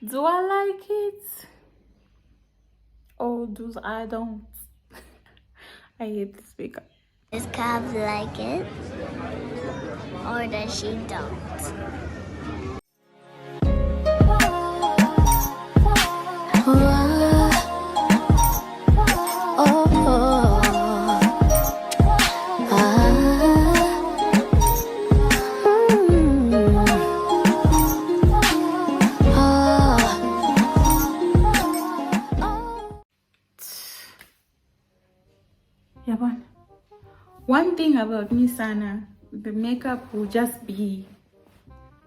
Do I like it? Oh, do I don't? I hate this makeup. Does Cav like it? Or does she don't? Yeah, but one thing about me, Sana, the makeup will just be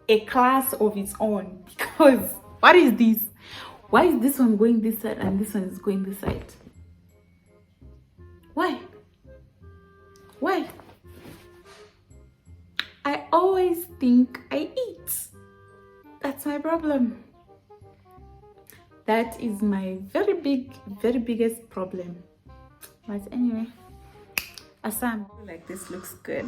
a class of its own. Because what is this? Why is this one going this side and this one is going this side? Why? Why? I always think I eat. That's my problem. That is my very biggest problem. But anyway, Assam, like this looks good.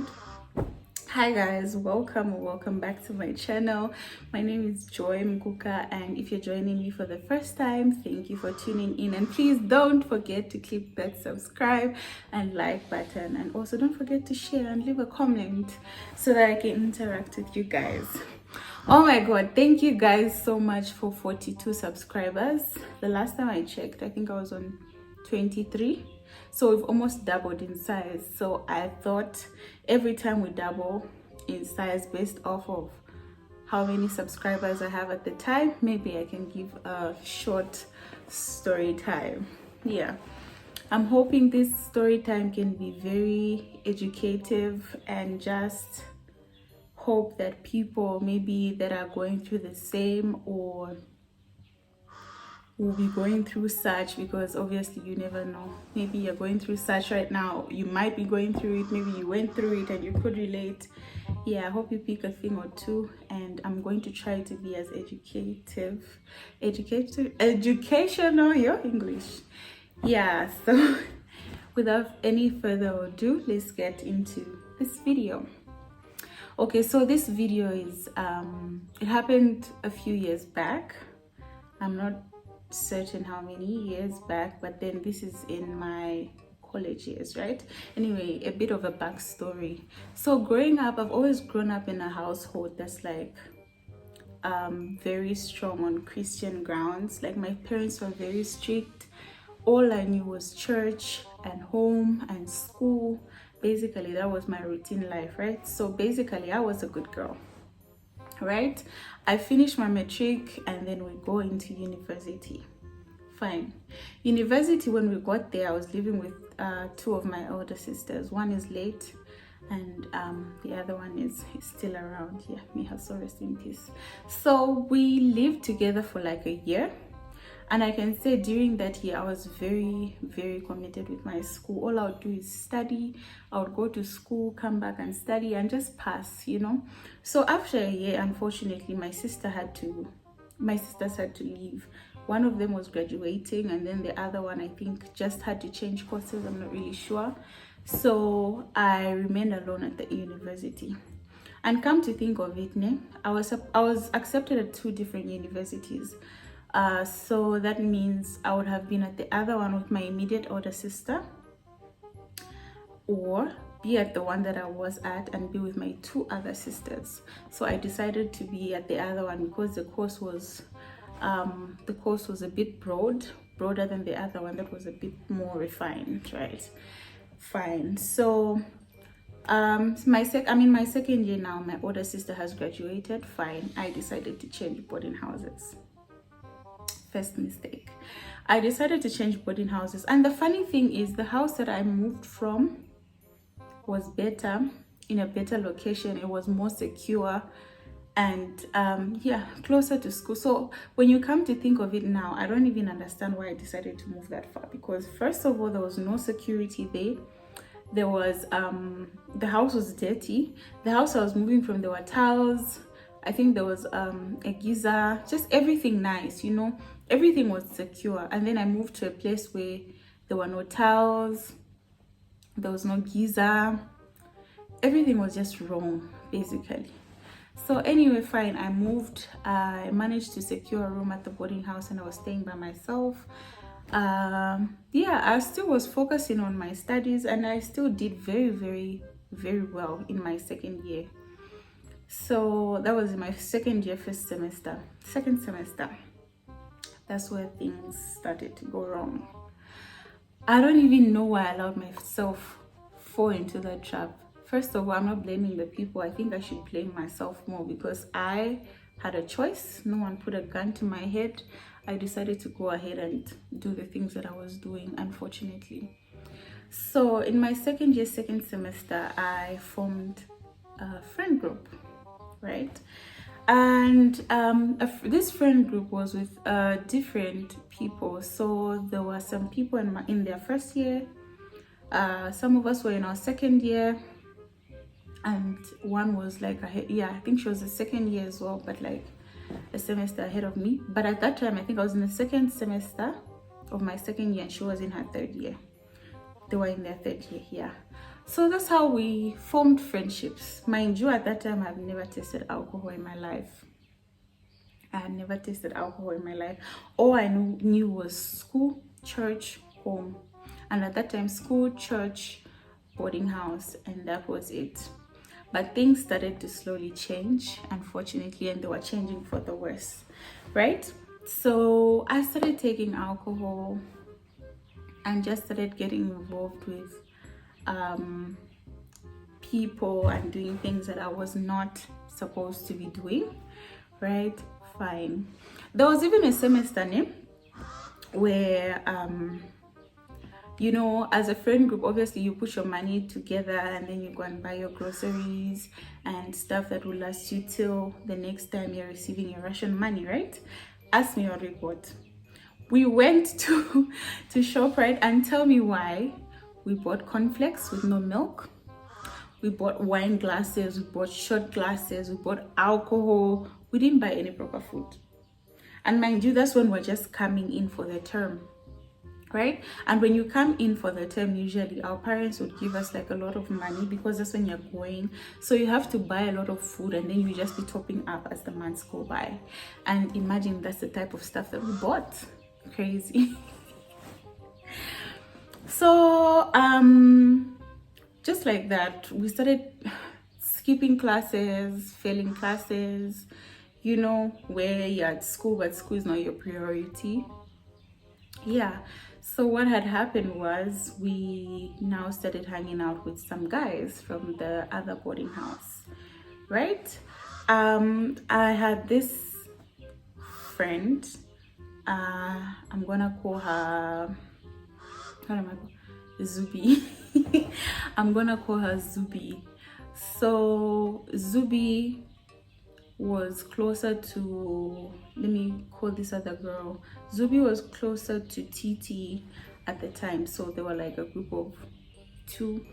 Hi guys, welcome back to my channel. My name is Joy Mkuka, and if you're joining me for the first time, thank you for tuning in, and please don't forget to click that subscribe and like button, and also don't forget to share and leave a comment so that I can interact with you guys. Oh my god, thank you guys so much for 42 subscribers. The last time I checked, I think I was on 23, so we've almost doubled in size. So I thought every time we double in size based off of how many subscribers I have at the time, maybe I can give a short story time. Yeah, I'm hoping this story time can be very educative, and just hope that people maybe that are going through the same or will be going through such, because obviously you never know, maybe you're going through such right now, you might be going through it, maybe you went through it and you could relate. Yeah, I hope you pick a thing or two, and I'm going to try to be as educational, your English. Yeah, so without any further ado, let's get into this video. Okay, so this video is it happened a few years back. I'm not certain how many years back, but then this is in my college years, right? Anyway, a bit of a backstory. So growing up, I've always grown up in a household that's like very strong on Christian grounds. Like, my parents were very strict. All I knew was church and home and school. Basically, that was my routine life, right? So basically, I was a good girl, right? I finished my matric and then we go into university. Fine. University, when we got there, I was living with two of my older sisters. One is late, and the other one is still around. Yeah, may her soul rest in peace. So we lived together for like a year, and I can say during that year I was very committed with my school. All I would do is study. I would go to school, come back and study, and just pass, you know. So after a year, unfortunately, my sisters had to leave. One of them was graduating, and then the other one, I think, just had to change courses. I'm not really sure. So I remained alone at the university. And come to think of it, I was accepted at two different universities. So that means I would have been at the other one with my immediate older sister, or be at the one that I was at and be with my two other sisters. So I decided to be at the other one because the course was a bit broader than the other one that was a bit more refined, right? Fine. So my second year now, my older sister has graduated. Fine. I decided to change boarding houses. First mistake. I decided to change boarding houses, and the funny thing is, the house that I moved from was better, in a better location. It was more secure, and yeah, closer to school. So when you come to think of it now, I don't even understand why I decided to move that far, because first of all, there was no security there. There was the house was dirty. The house I was moving from, there were tiles. I think there was a geyser, just everything nice, you know, everything was secure. And then I moved to a place where there were no tiles, there was no geyser, everything was just wrong, basically. So anyway, fine, I moved. I managed to secure a room at the boarding house and I was staying by myself. Yeah, I still was focusing on my studies and I still did very well in my second year. So that was in my second year, second semester. That's where things started to go wrong. I don't even know why I allowed myself fall into that trap. First of all, I'm not blaming the people. I think I should blame myself more because I had a choice. No one put a gun to my head. I decided to go ahead and do the things that I was doing, unfortunately. So in my second year, second semester, I formed a friend group, right? And this friend group was with different people. So there were some people in their first year. Some of us were in our second year, and one was like I think she was the second year as well, but like a semester ahead of me. But at that time, I think I was in the second semester of my second year and she was in her third year. They were in their third year, yeah. So that's how we formed friendships. Mind you, at that time, I've never tasted alcohol in my life. I had never tasted alcohol in my life. All I knew was school, church, home. And at that time, school, church, boarding house, and that was it. But things started to slowly change, unfortunately, and they were changing for the worse, right? So I started taking alcohol and just started getting involved with people and doing things that I was not supposed to be doing, right? Fine. There was even a semester where you know, as a friend group, obviously you put your money together and then you go and buy your groceries and stuff that will last you till the next time you're receiving your ration money, right? Ask me your report. We went to ShopRite, and tell me why we bought cornflakes with no milk. We bought wine glasses, we bought shot glasses, we bought alcohol. We didn't buy any proper food. And mind you, that's when we're just coming in for the term, right? And when you come in for the term, usually our parents would give us like a lot of money because that's when you're going. So you have to buy a lot of food and then you just be topping up as the months go by. And imagine that's the type of stuff that we bought. Crazy. So just like that, we started skipping classes, failing classes, you know, where you're at school but school is not your priority. Yeah, so what had happened was we now started hanging out with some guys from the other boarding house, right? I had this friend, I'm gonna call her, Zubi. I'm gonna call her Zubi. So Zubi was closer to, let me call this other girl. Zubi was closer to TT at the time, so they were like a group of two.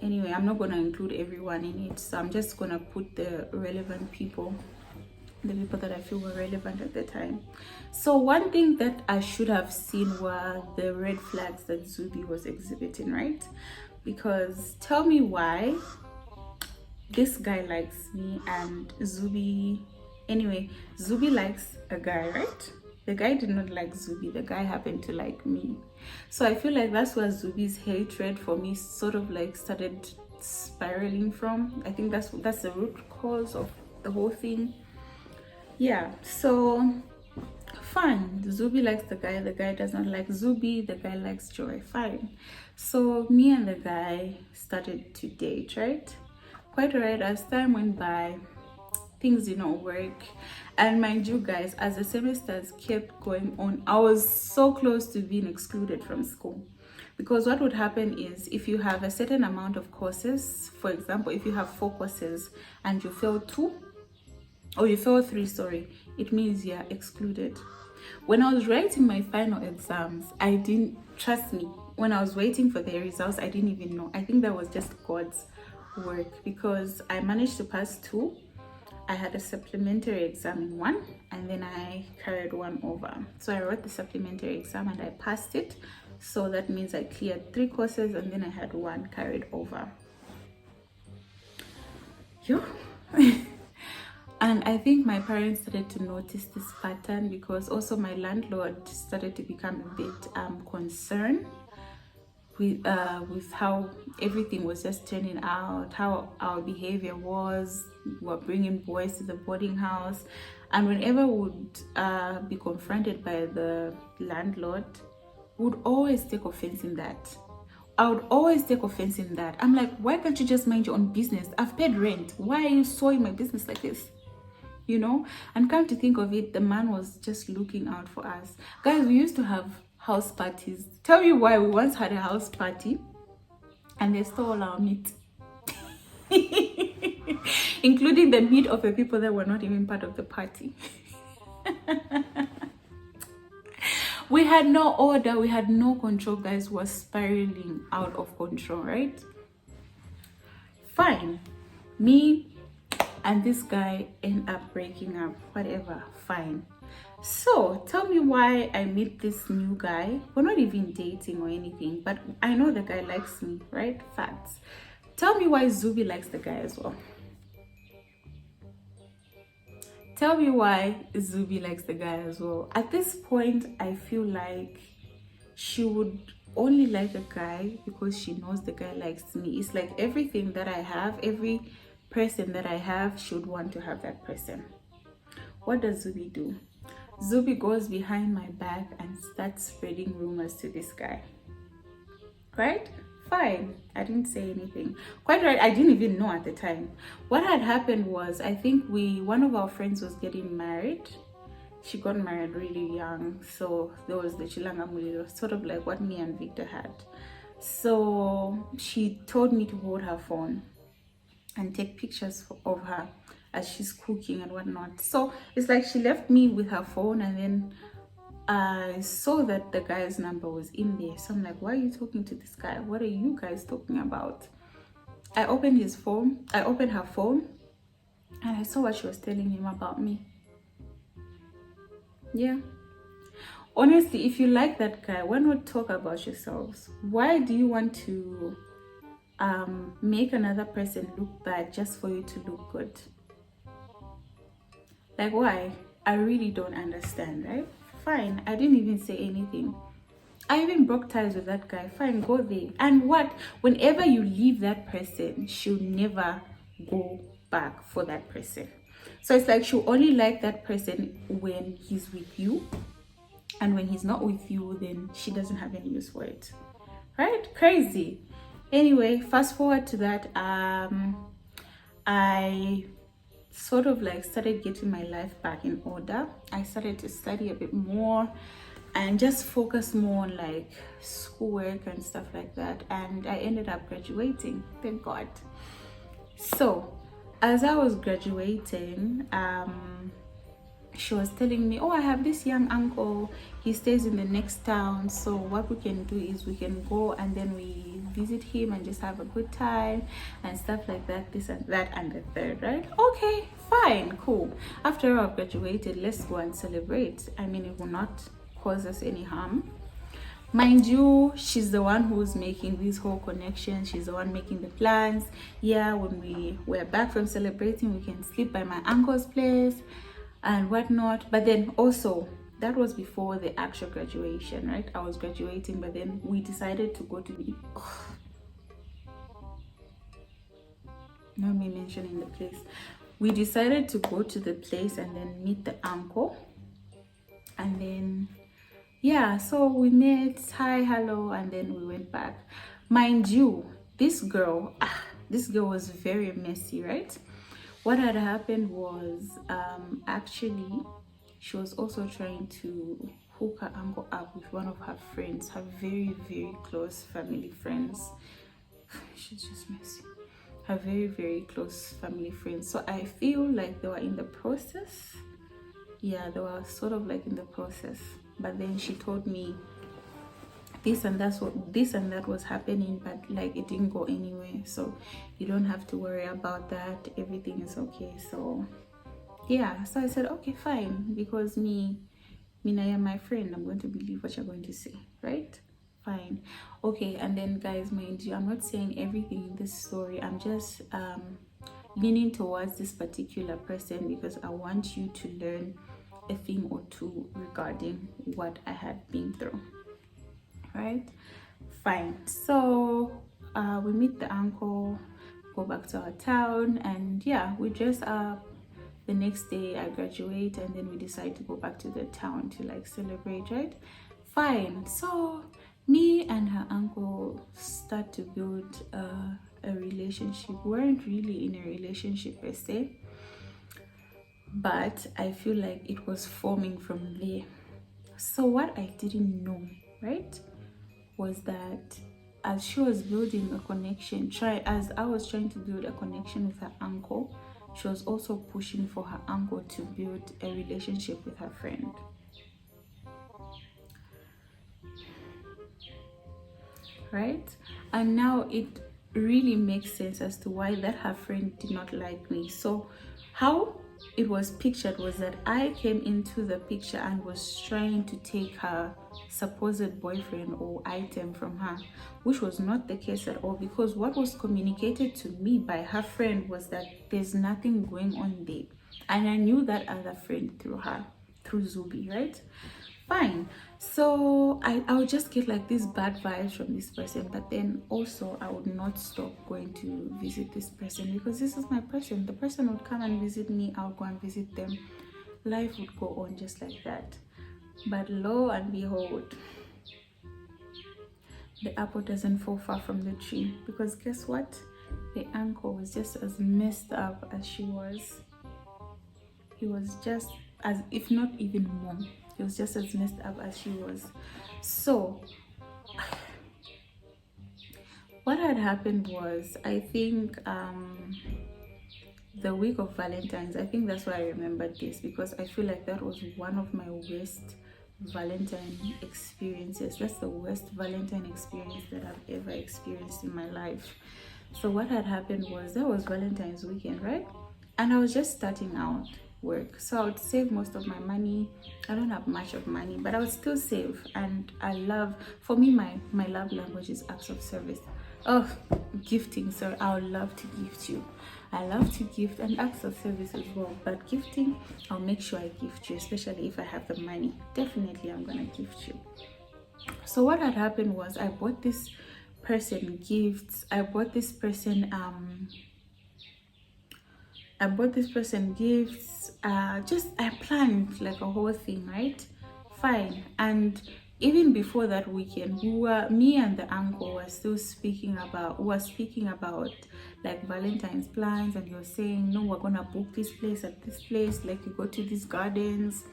Anyway, I'm not gonna include everyone in it, so I'm just gonna put the relevant people, the people that I feel were relevant at the time. So one thing that I should have seen were the red flags that Zubi was exhibiting, right? Because tell me why this guy likes me and Zubi, anyway, Zubi likes a guy, right? The guy did not like Zubi, the guy happened to like me. So I feel like that's where Zubi's hatred for me sort of like started spiraling from. I think that's the root cause of the whole thing. Yeah, so fine, Zubi likes the guy does not like Zubi, the guy likes Joy, fine. So me and the guy started to date, right? Quite alright. As time went by, things did not work, and mind you guys, as the semesters kept going on, I was so close to being excluded from school. Because what would happen is, if you have a certain amount of courses, for example, if you have 4 courses and you fail 2 or you fail 3, sorry, it means you're excluded. When I was writing my final exams, I didn't, trust me, when I was waiting for the results, I didn't even know. I think that was just God's work, because I managed to pass 2. I had a supplementary exam in 1, and then I carried 1 over. So I wrote the supplementary exam and I passed it. So that means I cleared 3 courses and then I had 1 carried over. And I think my parents started to notice this pattern, because also my landlord started to become a bit concerned with how everything was just turning out, how our behavior was. We were bringing boys to the boarding house, and whenever we would be confronted by the landlord, we would always take offense in that. I would always take offense in that. I'm like, why can't you just mind your own business? I've paid rent. Why are you soiling my business like this? You know? And come to think of it, the man was just looking out for us. Guys, we used to have house parties. Tell me why we once had a house party and they stole our meat. Including the meat of the people that were not even part of the party. We had no order, we had no control, guys. We were spiraling out of control, right? Fine. Me and this guy end up breaking up, whatever, fine. So tell me why I meet this new guy. We're not even dating or anything, but I know the guy likes me, right? Facts. Tell me why Zubi likes the guy as well. Tell me why Zubi likes the guy as well. At this point, I feel like she would only like a guy because she knows the guy likes me. It's like everything that I have, every person that I have, she would want to have that person. What does Zubi do? Zubi goes behind my back and starts spreading rumors to this guy. Right? Fine. I didn't say anything. Quite right, I didn't even know at the time. What had happened was, I think one of our friends was getting married. She got married really young. So there was the Chilanga Mulilo, sort of like what me and Victor had. So she told me to hold her phone and take pictures of her as she's cooking and whatnot. So it's like she left me with her phone, and then I saw that the guy's number was in there. So I'm like, why are you talking to this guy? What are you guys talking about? I opened her phone, and I saw what she was telling him about me. Yeah. Honestly, if you like that guy, why not talk about yourselves? Why do you want to make another person look bad just for you to look good? Like, why? I really don't understand, right? Fine, I didn't even say anything. I even broke ties with that guy. Fine, go there. And what? Whenever you leave that person, she'll never go back for that person. So it's like she'll only like that person when he's with you. And when he's not with you, then she doesn't have any use for it. Right? Crazy. Anyway, fast forward to that. I sort of like started getting my life back in order. I started to study a bit more and just focus more on like schoolwork and stuff like that, and I ended up graduating, thank God. So as I was graduating, she was telling me, oh, I have this young uncle, he stays in the next town, so what we can do is we can go and then we visit him and just have a good time and stuff like that, this and that and the third, right? Okay, fine, cool. After I've graduated, let's go and celebrate. I mean, it will not cause us any harm. Mind you, she's the one who's making these whole connections. She's the one making the plans. Yeah, when we're back from celebrating, we can sleep by my uncle's place and whatnot. But then also, that was before the actual graduation, right? I was graduating, but then we decided to go to the not me mentioning the place. We decided to go to the place and then meet the uncle, and then yeah, so we met, hi, hello, and then we went back. Mind you, this girl was very messy, right? What had happened was actually she was also trying to hook her uncle up with one of her friends, her very, very close family friends. She's just messy. Her very, very close family friends. So I feel like they were in the process. Yeah, they were sort of like in the process. But then she told me this and that was happening, but like it didn't go anywhere, so you don't have to worry about that, everything is okay. So yeah, so I said okay, fine, because me I am my friend, I'm going to believe what you're going to say, right? Fine. Okay, and then guys, mind you, I'm not saying everything in this story, I'm just leaning towards this particular person because I want you to learn a thing or two regarding what I had been through. Right? Fine. So we meet the uncle, go back to our town, and yeah, we dress up. The next day I graduate, and then we decide to go back to the town to like celebrate, right? Fine. So me and her uncle start to build a relationship. We weren't really in a relationship per se, but I feel like it was forming from there. So what I didn't know, right, was that as she was building a connection, as I was trying to build a connection with her uncle, she was also pushing for her uncle to build a relationship with her friend. Right? And now it really makes sense as to why that her friend did not like me. So how it was pictured was that I came into the picture and was trying to take her supposed boyfriend or item from her, which was not the case at all, because what was communicated to me by her friend was that there's nothing going on there. And I knew that other friend through Zubi, right? Fine. So I would just get like these bad vibes from this person, but then also I would not stop going to visit this person because this is my person. The person would come and visit me, I would go and visit them. Life would go on just like that. But lo and behold, the apple doesn't fall far from the tree, because guess what? The uncle was just as messed up as she was. He was just as, if not even more. He was just as messed up as she was. So what had happened was, I think the week of Valentines, I think that's why I remembered this, because I feel like that was one of my worst Valentine experiences. That's the worst Valentine experience that I've ever experienced in my life. So what had happened was, that was Valentine's weekend, right? And I was just starting out work, so I would save most of my money. I don't have much of money, but I would still save. And for me, my love language is acts of service. Oh, gifting. So I would love to gift you. I love to gift, and acts of service as well, but gifting, I'll make sure I gift you, especially if I have the money. Definitely I'm gonna gift you. So what had happened was, I bought this person gifts. I bought this person gifts. I planned like a whole thing, right? Fine. And even before that weekend, me and the uncle were speaking about like Valentine's plans, and you're saying, no, we're gonna book this place at this place, like you go to these gardens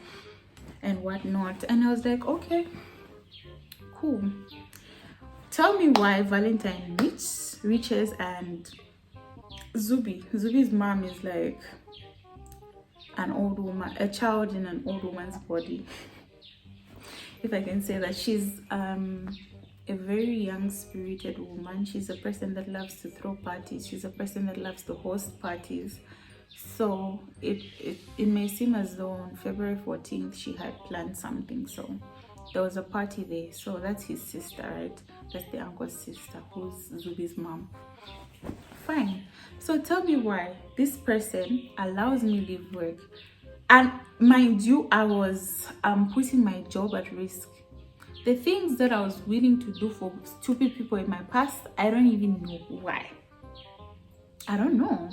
and whatnot. And I was like, okay, cool. Tell me why Valentine reaches and Zubi's mom is like an old woman, a child in an old woman's body, if I can say that. She's a very young spirited woman. She's a person that loves to throw parties. She's a person that loves to host parties. So it may seem as though on February 14th she had planned something. So there was a party there. So that's his sister, right? That's the uncle's sister, who's Zubi's mom. Fine. So tell me why this person allows me to leave work. And mind you, I was putting my job at risk. The things that I was willing to do for stupid people in my past, I don't even know why. I don't know.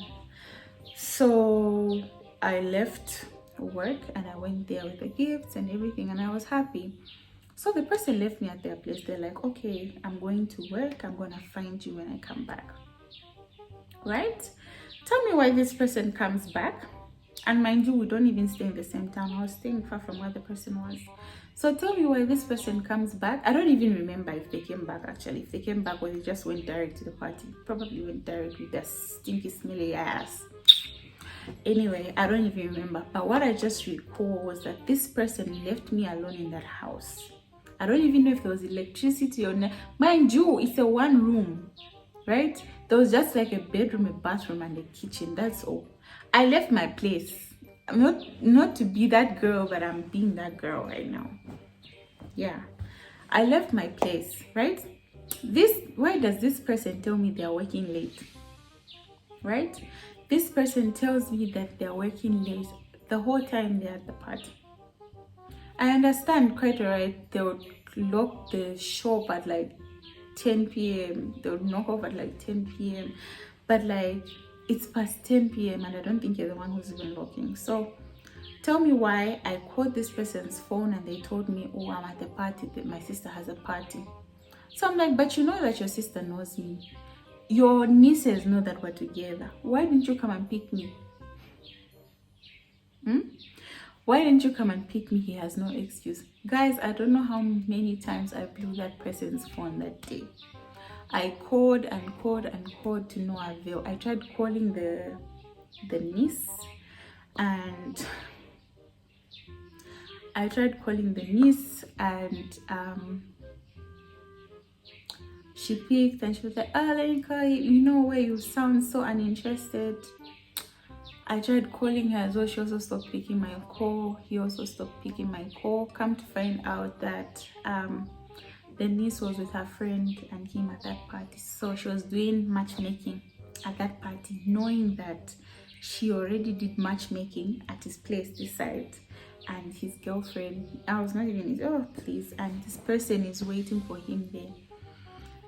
So I left work and I went there with the gifts and everything, and I was happy. So the person left me at their place. They're like, okay, I'm going to work. I'm going to find you when I come back. Right? Tell me why this person comes back. And mind you, we don't even stay in the same town. I was staying far from where the person was. So tell me why this person comes back. I don't even remember if they came back actually. If they came back or they just went direct to the party. Probably went direct with their stinky, smelly ass. Anyway, I don't even remember. But what I just recall was that this person left me alone in that house. I don't even know if there was electricity or not. Mind you, it's a one room, right? There was just like a bedroom, a bathroom, and a kitchen. That's all. I left my place. I'm not to be that girl, but I'm being that girl right now. Yeah, I left my place, right? Why does this person tell me they're working late, right? This person tells me that they're working late the whole time they're at the party. I understand quite alright, they would lock the shop at like 10 p.m. They would knock off at like 10 p.m. But like, it's past 10 p.m. and I don't think you're the one who's even locking. So tell me why I called this person's phone and they told me, oh, I'm at the party, that my sister has a party. So I'm like, but you know that your sister knows me. Your nieces know that we're together. Why didn't you come and pick me? Why didn't you come and pick me? He has no excuse. Guys, I don't know how many times I blew that person's phone that day. I called and called and called to no avail. I tried calling the niece and she picked and she was like, oh, Lenka, you know where you sound so uninterested. I tried calling her as well. She also stopped picking my call. He also stopped picking my call. Come to find out that the niece was with her friend and him at that party. So she was doing matchmaking at that party, knowing that she already did matchmaking at his place this side. And his girlfriend, I was not even, oh please, and this person is waiting for him there.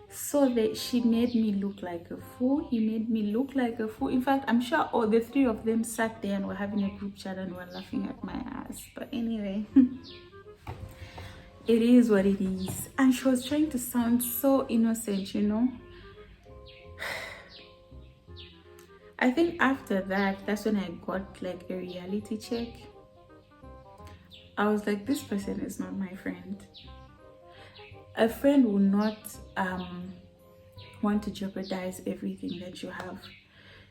So that she made me look like a fool. He made me look like a fool. In fact, I'm sure all the three of them sat there and were having a group chat and were laughing at my ass. But anyway, it is what it is. And she was trying to sound so innocent, you know. I think after that, that's when I got like a reality check. I was like, this person is not my friend. A friend will not want to jeopardize everything that you have.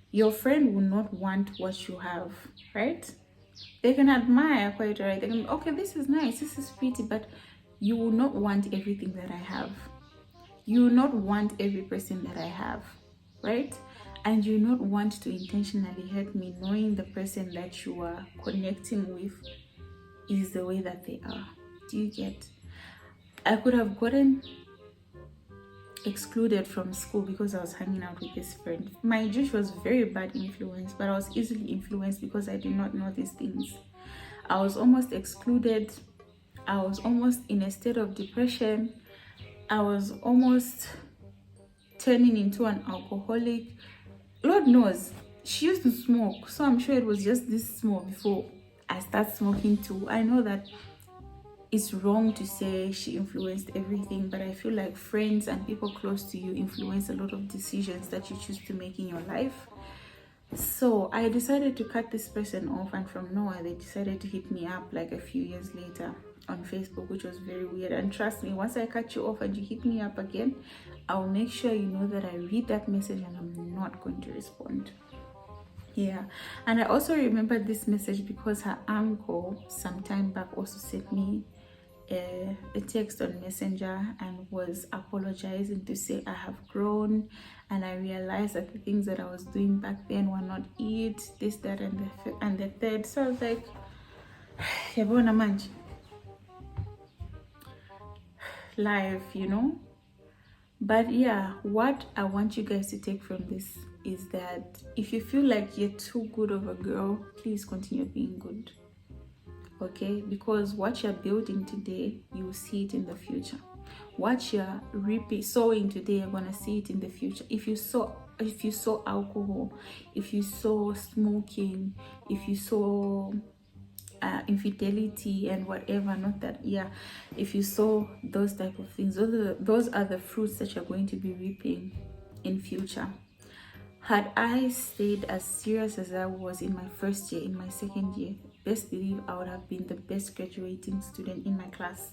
Your friend will not want what you have, right? They can admire quite right. They can, okay, this is nice, this is pretty, but you will not want everything that I have. You will not want every person that I have, right? And you will not want to intentionally hurt me, knowing the person that you are connecting with is the way that they are. Do you get? I could have gotten excluded from school because I was hanging out with this friend. My Jewish was very bad influence, but I was easily influenced because I did not know these things. I was almost excluded. I was almost in a state of depression. I was almost turning into an alcoholic. Lord knows, she used to smoke, so I'm sure it was just this small before I start smoking too. I know that it's wrong to say she influenced everything, but I feel like friends and people close to you influence a lot of decisions that you choose to make in your life. So I decided to cut this person off, and from nowhere they decided to hit me up like a few years later on Facebook, which was very weird. And trust me, once I cut you off and you hit me up again, I'll make sure you know that I read that message and I'm not going to respond. Yeah, and I also remember this message because her uncle some time back also sent me a text on Messenger and was apologizing to say I have grown and I realized that the things that I was doing back then were not it, this, that, and the third. So I was like, yabona manje, life, you know. But yeah, what I want you guys to take from this is that if you feel like you're too good of a girl, please continue being good. Okay, because what you're building today, you will see it in the future. What you're sowing today, you're gonna see it in the future. If you sow alcohol, if you sow smoking, if you sow infidelity and whatever, not that, yeah, if you sow those type of things, those are the fruits that you're going to be reaping in future. Had I stayed as serious as I was in my first year, in my second year, best believe I would have been the best graduating student in my class,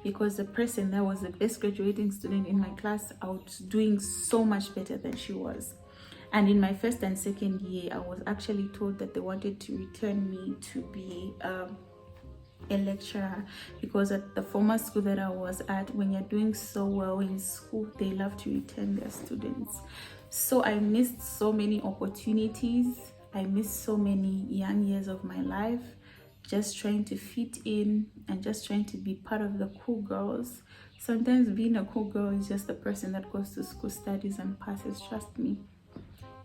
because the person that was the best graduating student in my class, I was doing so much better than she was. And in my first and second year, I was actually told that they wanted to return me to be a lecturer, because at the former school that I was at, when you're doing so well in school, they love to return their students. So I missed so many opportunities. I missed so many young years of my life just trying to fit in and just trying to be part of the cool girls. Sometimes being a cool girl is just the person that goes to school, studies and passes. Trust me,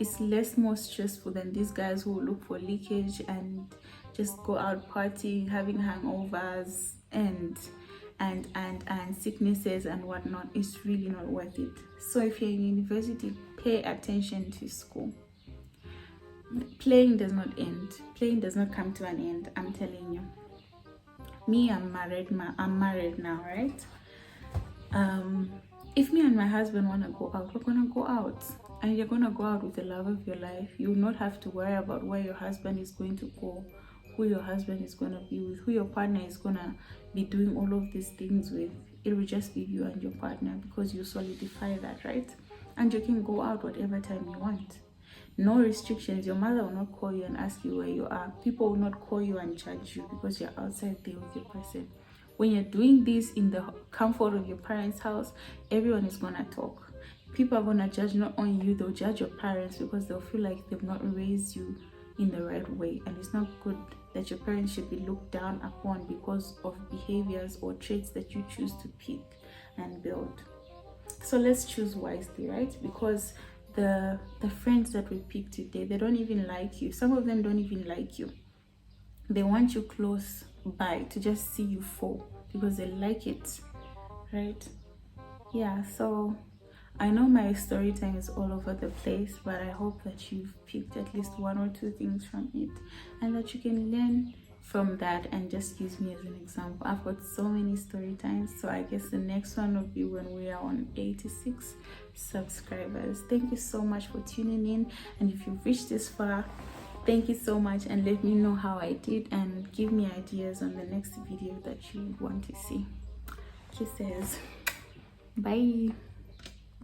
it's more stressful than these guys who look for leakage and just go out partying, having hangovers and sicknesses and whatnot. It's really not worth it. So if you're in university, pay attention to school. Playing does not end. Playing does not come to an end, I'm telling you. Me, I'm married now, right? If me and my husband want to go out, we're gonna go out, and you're gonna go out with the love of your life. You will not have to worry about where your husband is going to go, who your husband is gonna be with, who your partner is gonna be doing all of these things with. It will just be you and your partner, because you solidify that, right? And you can go out whatever time you want. No restrictions. Your mother will not call you and ask you where you are. People will not call you and judge you because you're outside there with your person. When you're doing this in the comfort of your parents' house, everyone is gonna talk. People are gonna judge not only you, they'll judge your parents, because they'll feel like they've not raised you in the right way. And it's not good that your parents should be looked down upon because of behaviors or traits that you choose to pick and build. So let's choose wisely, right? Because the friends that we pick today, they don't even like you. Some of them don't even like you. They want you close by to just see you fall because they like it, right? Yeah, so I know my story time is all over the place, but I hope that you've picked at least one or two things from it and that you can learn from that and just use me as an example. I've got so many story times, so I guess the next one will be when we are on 86 subscribers. Thank you so much for tuning in, and if you've reached this far, thank you so much, and let me know how I did and give me ideas on the next video that you want to see. Kisses. Bye.